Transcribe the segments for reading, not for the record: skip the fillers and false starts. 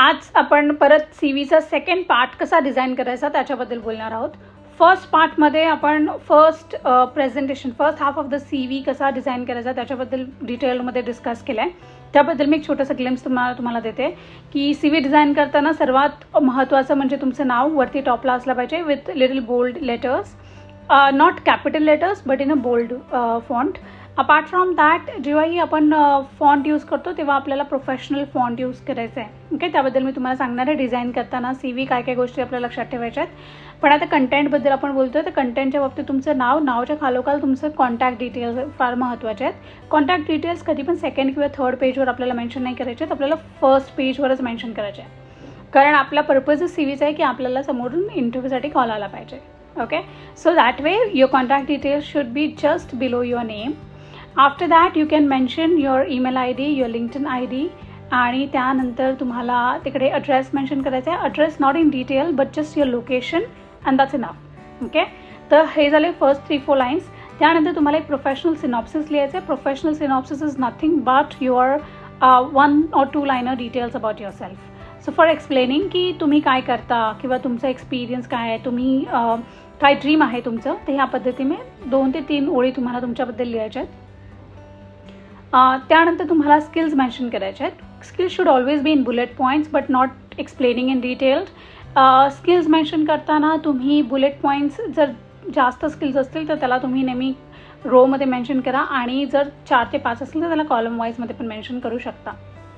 आज आपण परत सीव्हीचा सेकंड पार्ट कसा डिझाईन करायचा त्याच्याबद्दल बोलणार आहोत. फर्स्ट पार्टमध्ये आपण first half of the CV कसा डिझाईन करायचा त्याच्याबद्दल डिटेलमध्ये डिस्कस केलं आहे. त्याबद्दल मी एक छोटंसं ग्लिम्स तुम्हाला देते की सीव्ही डिझाईन करताना सर्वात महत्त्वाचं म्हणजे तुमचं नाव वरती टॉपला असलं पाहिजे with little bold letters, not capital letters but in a bold font. Apart from that जेव्हाही आपण फॉन्ट यूज करतो तेव्हा आपल्याला प्रोफेशनल फॉन्ट यूज करायचं आहे. ओके, त्याबद्दल मी तुम्हाला सांगणार आहे डिझाईन करताना सीव्ही काय काय गोष्टी आपल्याला लक्षात ठेवायच्या आहेत. पण आता कंटेंटबद्दल आपण बोलतो आहे तर कंटेंटच्या बाबतीत तुमचं नावाच्या खालोखाल तुमचं कॉन्टॅक्ट डिटेल्स फार महत्त्वाचे आहेत. कॉन्टॅक्ट डिटेल्स कधी पण सेकंड किंवा थर्ड पेजवर आपल्याला मेन्शन नाही करायचे आहेत, आपल्याला फर्स्ट पेजवरच मेन्शन करायचे आहे. कारण आपला पर्पजच सीव्हीचा आहे की आपल्याला समोरून इंटरव्ह्यूसाठी कॉल आला पाहिजे. Okay, so that way your contact details should be just below your name. After that you can mention your email ID, your LinkedIn ID आणि त्यानंतर तुम्हाला तिकडे ॲड्रेस मेन्शन करायचा आहे. Address not in detail but just your location and that's enough. Okay, तर हे झाले first 3-4 lines. त्यानंतर तुम्हाला एक प्रोफेशनल सिनॉप्सिस लिहायचं आहे. Professional synopsis is nothing but your 1 or 2 liner details about your self. So for explaining की तुम्ही काय करता किंवा तुमचा एक्सपिरियन्स काय आहे, तुम्ही काय ड्रीम आहे तुमचं, तर ह्या पद्धतीने 2 ते 3 ओळी तुम्हाला तुमच्याबद्दल लिहायच्या आहेत. त्यानंतर तुम्हाला स्किल्स मेन्शन करायचे आहेत. Skills should always be in bullet points but not explaining in detailed. Skills mention करताना तुम्ही बुलेट पॉईंट्स जर जास्त स्किल्स असतील तर त्याला तुम्ही नेहमी रोमध्ये मेन्शन करा आणि जर 4 ते 5 असतील तर त्याला कॉलम वाईजमध्ये पण मेन्शन करू शकता.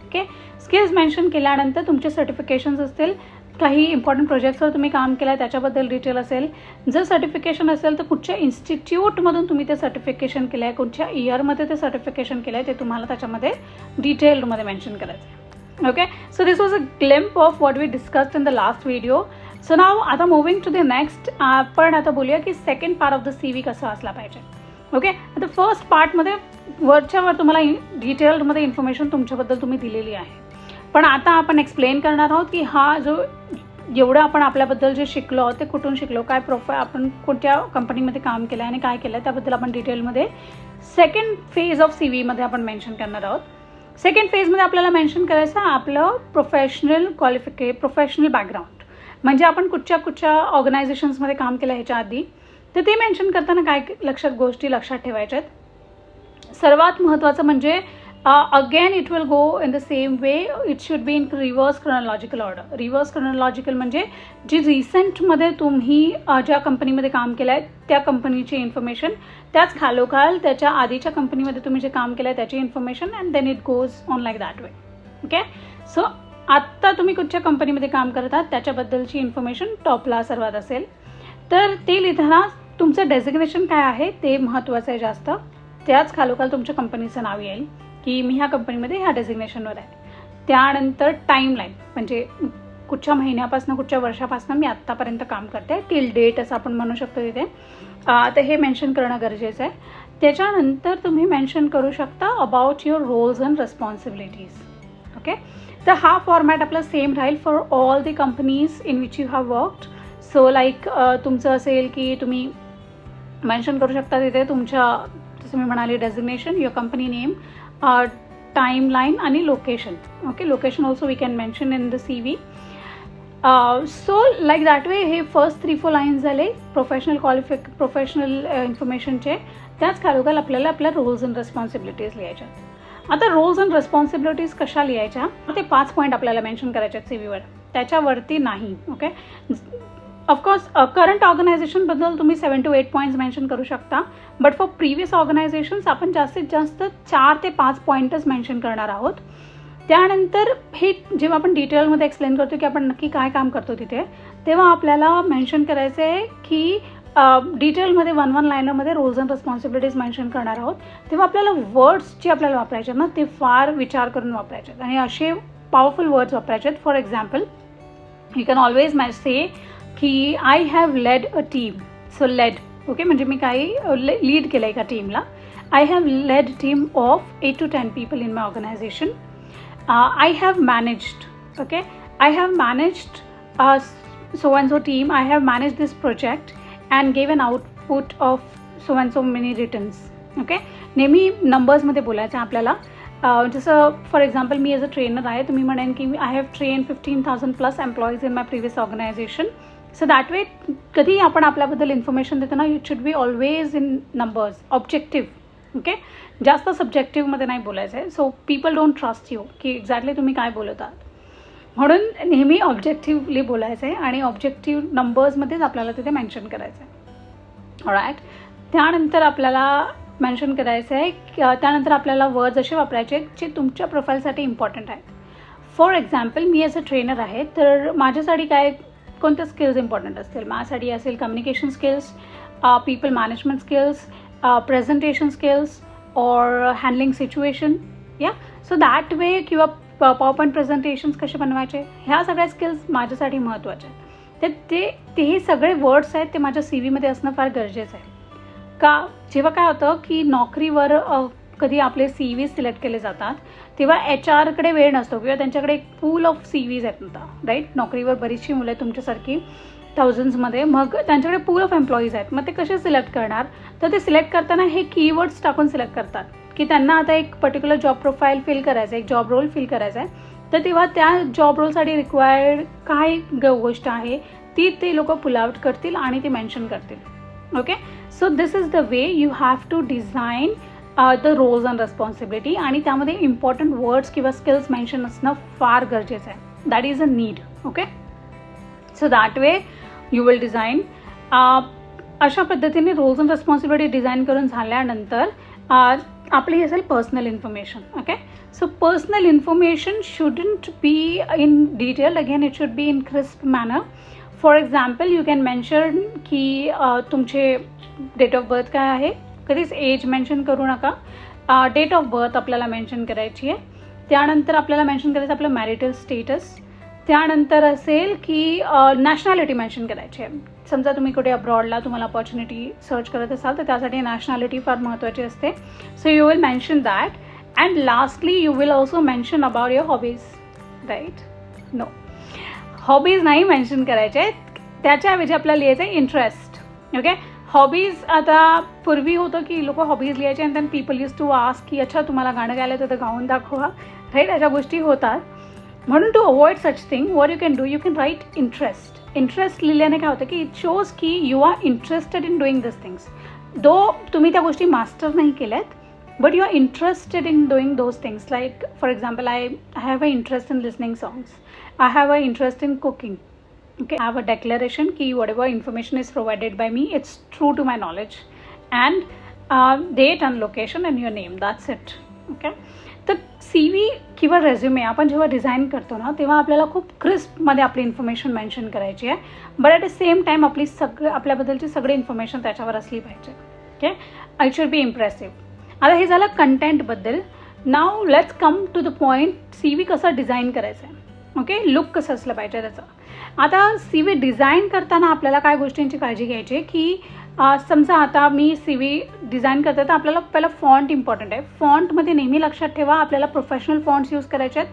ओके, स्किल्स मेन्शन केल्यानंतर तुमचे सर्टिफिकेशन्स असतील, काही इम्पॉर्टंट प्रोजेक्ट्सवर तुम्ही काम केलं आहे त्याच्याबद्दल डिटेल असेल. जर सर्टिफिकेशन असेल तर कुठच्या इन्स्टिट्यूटमधून तुम्ही ते सर्टिफिकेशन केलं आहे, कुठच्या इयरमध्ये ते सर्टिफिकेशन केलं आहे ते तुम्हाला त्याच्यामध्ये डिटेलमध्ये मेन्शन करायचं आहे. Okay, so this was a glimpse of what we discussed in the last video. So now आता मूव्हिंग टू द नेक्स्ट. आपण आता बोलूया की second part of the CV कसा असला पाहिजे. ओके, आता फर्स्ट पार्टमध्ये वरच्यावर तुम्हाला डिटेलमध्ये इन्फॉर्मेशन तुमच्याबद्दल तुम्ही दिलेली आहे. पण आता आपण एक्सप्लेन करणार आहोत की हा जो एवढं आपण आपल्याबद्दल जे शिकलो आहोत ते कुठून शिकलो, काय आपण कोणत्या कंपनीमध्ये काम केलं आहे आणि काय केलं आहे त्याबद्दल आपण डिटेलमध्ये सेकंड फेज ऑफ सीव्हीमध्ये आपण मेन्शन करणार आहोत. सेकंड फेजमध्ये आपल्याला मेन्शन करायचं आपलं प्रोफेशनल बॅकग्राऊंड, म्हणजे आपण कुठच्या ऑर्गनायझेशन्समध्ये काम केलं ह्याच्या आधी, तर ते मेन्शन करताना काय गोष्टी लक्षात ठेवायच्या आहेत. सर्वात महत्त्वाचं म्हणजे again it will go in the same way, it should be in reverse chronological order. Reverse chronological म्हणजे जी रिसेंटमध्ये तुम्ही ज्या कंपनीमध्ये काम केलं आहे त्या कंपनीची इन्फॉर्मेशन, त्याच खालोखाल त्याच्या आधीच्या कंपनीमध्ये तुम्ही जे काम केलं आहे त्याची information and then it goes on like that way. Okay, so आत्ता तुम्ही कुठच्या कंपनीमध्ये काम करत आहात त्याच्याबद्दलची इन्फॉर्मेशन टॉपला सर्वात असेल. तर ते लिहिताना तुमचं डेझिग्नेशन काय आहे ते महत्त्वाचं आहे जास्त. त्याच खालोखाल तुमच्या कंपनीचं नाव येईल की मी ह्या कंपनीमध्ये ह्या डेझिग्नेशनवर आहे. त्यानंतर टाईमलाईन म्हणजे कुठच्या महिन्यापासून कुठच्या वर्षापासून मी आत्तापर्यंत काम करते, टिल डेट असं आपण म्हणू शकतो तिथे. तर हे मेन्शन करणं गरजेचं आहे. त्याच्यानंतर तुम्ही मेन्शन करू शकता about your roles and responsibilities. Okay, तर हा फॉर्मॅट आपला सेम राहील for all the companies in which you have worked. So like तुमचं असेल की तुम्ही मेन्शन करू शकता तिथे तुमच्या, जसं मी म्हणाले, designation, your company name, timeline आणि location. Okay, location also we can mention in the CV. So like that way हे फर्स्ट 3-4 लाईन्स झाले प्रोफेशनल इन्फॉर्मेशनचे. त्याच खालोखाल आपल्याला आपल्या रोल्स अँड रेस्पॉन्सिबिलिटीज लिहायच्या. आता रोल्स अँड रेस्पॉन्सिबिलिटीज कशा लिहायच्या, ते 5 पॉईंट आपल्याला मेन्शन करायचे आहेत सीव्हीवर, त्याच्यावरती नाही. ओके, ऑफकोर्स करंट ऑर्गनायझेशनबद्दल तुम्ही 7 to 8 पॉईंट्स मेन्शन करू शकता, बट फॉर प्रिव्हियस ऑर्गनायझेशन्स आपण जास्तीत जास्त 4 ते 5 पॉईंटच मेन्शन करणार आहोत. त्यानंतर हे जेव्हा आपण डिटेलमध्ये एक्सप्लेन करतो की आपण नक्की काय काम करतो तिथे, तेव्हा आपल्याला मेन्शन करायचं आहे की डिटेलमध्ये 1 लायनरमध्ये रोल्स अँड रिस्पॉन्सिबिलिटीज मेन्शन करणार आहोत. तेव्हा आपल्याला वर्ड्स जे आपल्याला वापरायचे ना ते फार विचार करून वापरायचे आहेत आणि असे पॉवरफुल वर्ड्स वापरायचे आहेत. For example, you can always say की I have led a team. So led, okay, म्हणजे मी काही लीड केलं एका टीमला. I have led team of 8 to 10 people in my organisation. I have managed, okay, I have managed so and so team. I have managed this project and gave an output of so and so many returns. Okay, नेहमी नंबर्समध्ये बोलायचं आपल्याला. जसं for example मी as a trainer आहे, तुम्ही म्हणेन की I have train 15,000+ employees in my previous organization. So that way कधी आपण आपल्याबद्दल इन्फॉर्मेशन देतो ना, it should be always in numbers, objective. Okay, जास्त सब्जेक्टिव्हमध्ये नाही बोलायचं आहे. So people don't trust you की एक्झॅक्टली तुम्ही काय बोलत आहात. म्हणून नेहमी ऑब्जेक्टिव्हली बोलायचं आहे आणि ऑब्जेक्टिव्ह नंबर्समध्येच आपल्याला तिथे मेन्शन करायचं आहे. राईट. त्यानंतर आपल्याला मेन्शन करायचं आहे, त्यानंतर आपल्याला वर्ड्स असे वापरायचे जे तुमच्या प्रोफाईलसाठी इम्पॉर्टंट आहेत. फॉर एक्झाम्पल मी ॲज अ ट्रेनर आहे, तर माझ्यासाठी कोणत्या स्किल्स इम्पॉर्टंट असतील. माझ्यासाठी असेल communication skills, people management skills, presentation skills और हँडलिंग सिच्युएशन. या सो दॅट वे किंवा पॉवरपॉईंट प्रेझेंटेशन्स कसे बनवायचे, ह्या सगळ्या स्किल्स माझ्यासाठी महत्त्वाच्या आहेत. तर ते हे सगळे वर्ड्स आहेत ते माझ्या सी व्हीमध्ये असणं फार गरजेचं आहे. का जेव्हा काय होतं की नोकरीवर कधी आपले सी व्ही सिलेक्ट केले जातात तेव्हा HR कडे वेळ नसतो किंवा त्यांच्याकडे एक पूल ऑफ सी व्हीज आहेत आता. राईट. नोकरीवर बरीचशी मुलं आहेत तुमच्यासारखी थाउजंड्समध्ये, मग त्यांच्याकडे पूल ऑफ एम्प्लॉईज आहेत. मग ते कसे सिलेक्ट करणार, तर ते सिलेक्ट करताना हे कीवर्ड्स टाकून सिलेक्ट करतात की त्यांना आता एक पर्टिक्युलर जॉब प्रोफाईल फिल करायचं आहे, एक जॉब रोल फिल करायचा आहे. तर तेव्हा त्या जॉब रोलसाठी रिक्वायर्ड काय गोष्ट आहे ती ते लोक पुल आउट करतील आणि ते मेन्शन करतील. Okay, so this is the way you have to design the roles and responsibility. आणि त्यामध्ये इम्पॉर्टंट वर्ड्स किंवा स्किल्स मेन्शन असणं फार गरजेचं आहे. That is a need. Okay, so that way you will design. अशा पद्धतीने रोल्स अँड रेस्पॉन्सिबिलिटी डिझाईन करून झाल्यानंतर आपली असेल personal information. Okay, so personal information shouldn't be in detail. Again it should be in crisp manner. For example you can mention की तुमचे date of birth काय आहे. कधीच एज मेन्शन करू नका. डेट ऑफ बर्थ आपल्याला मेन्शन करायची आहे. त्यानंतर आपल्याला मेन्शन करायचं आपलं मॅरिटल स्टेटस. त्यानंतर असेल की नॅशनॅलिटी मेन्शन करायची आहे. समजा तुम्ही कुठे अब्रॉडला तुम्हाला अपॉर्च्युनिटी सर्च करत असाल तर त्यासाठी नॅशनॅलिटी फार महत्त्वाची असते. So you will mention that. And lastly you will also mention about your hobbies. Right. No, hobbies नाही मेन्शन करायचे आहेत. त्याच्याऐवजी आपल्याला लिहायचं आहे इंटरेस्ट. Okay, hobbies. आता पूर्वी होतं की लोक हॉबीज लिहायचे आणि त्यान पीपल यूज टू आस्क की अच्छा तुम्हाला गाणं गायला तर गाऊन दाखवा. राईट, अशा गोष्टी होतात. म्हणून to avoid such thing what you can do, you can write interest. Interest लिहिल्याने काय होतं की इट शोज की you are interested in doing this things. Though तुम्ही त्या गोष्टी मास्टर नाही केल्यात but you are interested in doing those things. Like for example I have a interest in listening songs. I have an interest in cooking. Okay, I have a declaration कि whatever information is provided by me, it's true to my knowledge, and date and location and your name. That's it. Okay. तर CV किंवा resume आपण जेव्हा design करतो ना तेव्हा आपल्याला खूप क्रिस्पमध्ये आपली इन्फॉर्मेशन मेन्शन करायची आहे. But at the same time आपल्याबद्दलची सगळी इन्फॉर्मेशन त्याच्यावर असली पाहिजे. Okay, it should be impressive. आता हे झालं कंटेंटबद्दल. Now let's come to the point. CV कसं डिझाईन करायचं आहे. ओके, लुक कसं असलं पाहिजे त्याचं. आता CV डिझाईन करताना आपल्याला काय गोष्टींची काळजी घ्यायची की समजा आता मी CV डिझाईन करते तर आपल्याला पहिला फॉन्ट इम्पॉर्टंट आहे. फॉन्टमध्ये नेहमी लक्षात ठेवा आपल्याला प्रोफेशनल फॉन्ट्स यूज करायचे आहेत.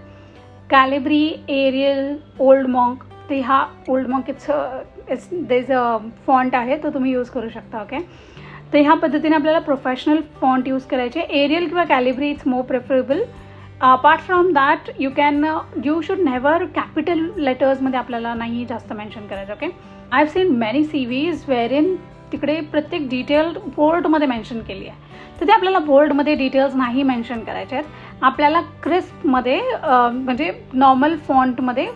कॅलिब्री, एरियल, ओल्ड मॉन्क. ते हा old monk is a font आहे तो तुम्ही यूज करू शकता. ओके, तर ह्या पद्धतीने आपल्याला प्रोफेशनल फॉन्ट यूज करायचे. एरियल किंवा Calibri it's more preferable. Apart from that you should never capital लेटर्समध्ये आपल्याला नाही जास्त मेन्शन करायचं. Okay, I have seen many CVs where तिकडे प्रत्येक डिटेल बोल्डमध्ये मेन्शन केली आहे. तर ते आपल्याला बोल्डमध्ये डिटेल्स नाही मेन्शन करायचे आहेत. आपल्याला क्रिस्पमध्ये म्हणजे नॉर्मल फॉन्टमध्ये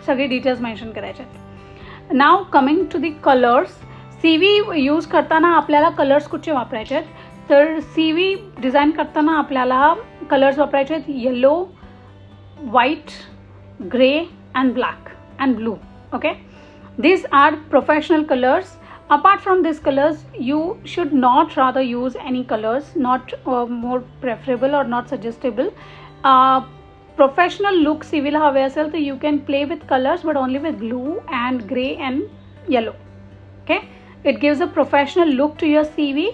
सगळे डिटेल्स मेन्शन करायचे आहेत. Now coming to the colours. CV use करताना आपल्याला कलर्स कुठचे वापरायचे आहेत तर CV डिझाईन करताना आपल्याला कलर्स वापरायचे आहेत yellow, white, grey and black and blue. Okay, these are professional colors. Apart from these colors, you should not rather use any colors, not more preferable or not suggestible. Professional look CV ला हवे असेल तर you can play with colors but only with blue and gray and yellow. Okay, it gives a professional look to your CV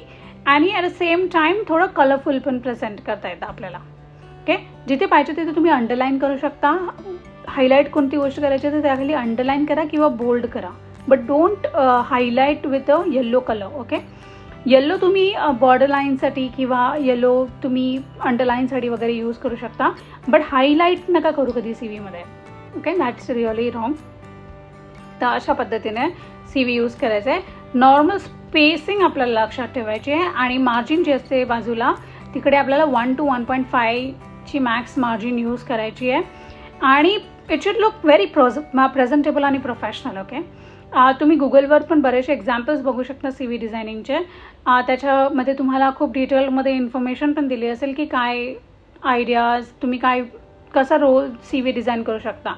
आणि at the same time थोडं colourful पण present करता येतं आपल्याला. ओके, जिथे पाहिजे तिथे तुम्ही अंडरलाईन करू शकता. हायलाईट कोणती गोष्ट करायची तर त्याखाली अंडरलाईन करा किंवा बोल्ड करा. But don't highlight with a yellow colour. Okay, yellow तुम्ही बॉर्डरलाईनसाठी किंवा येलो तुम्ही अंडरलाईनसाठी वगैरे यूज करू शकता, बट हायलाईट नका करू कधी सी व्हीमध्ये. Okay, that's really wrong. तर अशा पद्धतीने सी व्ही यूज करायचं आहे. नॉर्मल स्पेसिंग आपल्याला लक्षात ठेवायची आहे आणि मार्जिन जे असते बाजूला तिकडे आपल्याला 1 to 1.5ची मॅक्स मार्जिन यूज करायची आहे आणि it should look very presentable आणि प्रोफेशनल. ओके, तुम्ही गुगलवर पण बरेचसे एक्झाम्पल्स बघू शकता सी व्ही डिझायनिंगचे. त्याच्यामध्ये तुम्हाला खूप डिटेलमध्ये इन्फॉर्मेशन पण दिली असेल की काय आयडियाज तुम्ही कसा रोल सी व्ही डिझाईन करू शकता.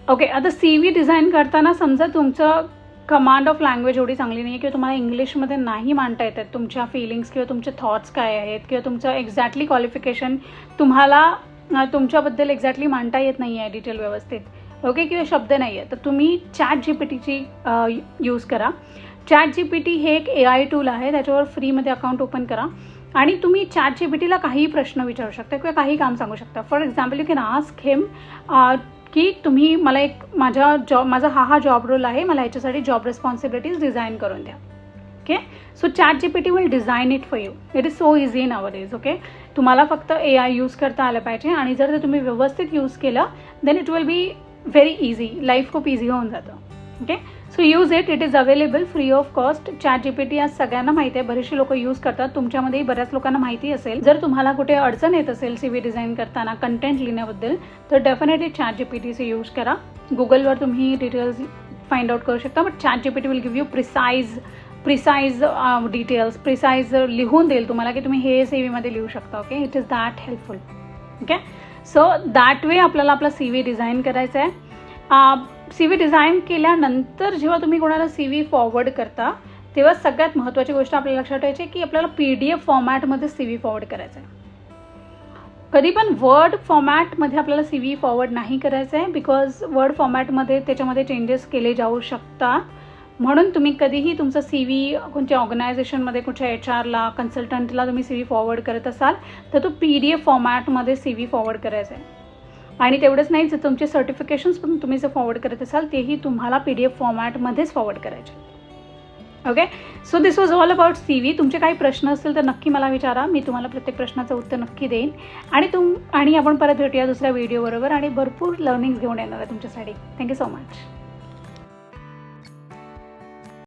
ओके, आता सी व्ही डिझाईन करताना समजा तुमचं कमांड ऑफ लँग्वेज एवढी चांगली नाही आहे किंवा तुम्हाला इंग्लिशमध्ये नाही मांडता येतात तुमच्या फिलिंग्स किंवा तुमचे थॉट्स काय आहेत किंवा तुमचं एक्झॅक्टली क्वालिफिकेशन तुम्हाला तुमच्याबद्दल एक्झॅक्टली मांडता येत नाही आहे डिटेल व्यवस्थित. ओके, किंवा शब्द नाही आहे, तर तुम्ही ChatGPTची यूज करा. ChatGPT हे एक AI टूल आहे, त्याच्यावर फ्रीमध्ये अकाउंट ओपन करा आणि तुम्ही ChatGPTला काही प्रश्न विचारू शकता किंवा काही काम सांगू शकता. For example you can ask him की तुम्ही मला माझा हा जॉब रोल आहे, मला ह्याच्यासाठी जॉब रिस्पॉन्सिबिलिटीज डिझाईन करून द्या. Okay, so ChatGPT will design it for you. It is so easy nowadays. Okay, तुम्हाला फक्त AI यूज करता आलं पाहिजे आणि जर ते तुम्ही व्यवस्थित यूज केलं then it will be very easy. Life खूप इझी होऊन जातं. Okay, so use it is available free of cost. ChatGPT आज सगळ्यांना माहिती आहे, बरेचसे लोक यूज करतात, तुमच्यामध्येही बऱ्याच लोकांना माहिती असेल. जर तुम्हाला कुठे अडचण येत असेल सी व्ही डिझाईन करताना कंटेंट लिहिण्याबद्दल तर डेफिनेटली ChatGPTचे यूज करा. गुगलवर तुम्ही डिटेल्स फाइंड आउट करू शकता, but ChatGPT will give you precise details, precise लिहून देईल तुम्हाला की तुम्ही हे सी व्हीमध्ये लिहू शकता. Okay, it is that helpful. Okay, so that वे आपल्याला आपला सी व्ही डिझाईन करायचं आहे. सी व्ही डिझाईन केल्यानंतर जेव्हा तुम्ही कोणाला सी व्ही फॉरवर्ड करता तेव्हा सगळ्यात महत्त्वाची गोष्ट आपल्याला लक्षात ठेवायची की आपल्याला PDF फॉर्मॅटमध्ये सी व्ही फॉरवर्ड करायचं आहे. कधी पण वर्ड फॉर्मॅटमध्ये आपल्याला सी व्ही फॉरवर्ड नाही करायचं आहे, बिकॉज वर्ड फॉर्मॅटमध्ये त्याच्यामध्ये चेंजेस केले जाऊ शकतात. म्हणून तुम्ही कधीही तुमचा सी व्ही कोणत्या ऑर्गनायझेशनमध्ये कुठच्या HRला कन्सल्टंटला तुम्ही सी व्ही फॉरवर्ड करत असाल तर तो PDF फॉर्मॅटमध्ये सी व्ही फॉरवर्ड करायचा आहे. आणि तेवढंच नाही, जर तुमचे सर्टिफिकेशन्स पण तुम्ही जर फॉरवर्ड करत असाल तेही तुम्हाला PDF फॉर्मॅटमध्येच फॉरवर्ड करायचे. Okay, so this was all about C V. तुमचे काही प्रश्न असतील तर नक्की मला विचारा, मी तुम्हाला प्रत्येक प्रश्नाचं उत्तर नक्की देईन. आणि आपण परत भेटूया दुसऱ्या व्हिडिओबरोबर आणि भरपूर लर्निंग्स घेऊन येणार आहे तुमच्यासाठी. Thank you so much.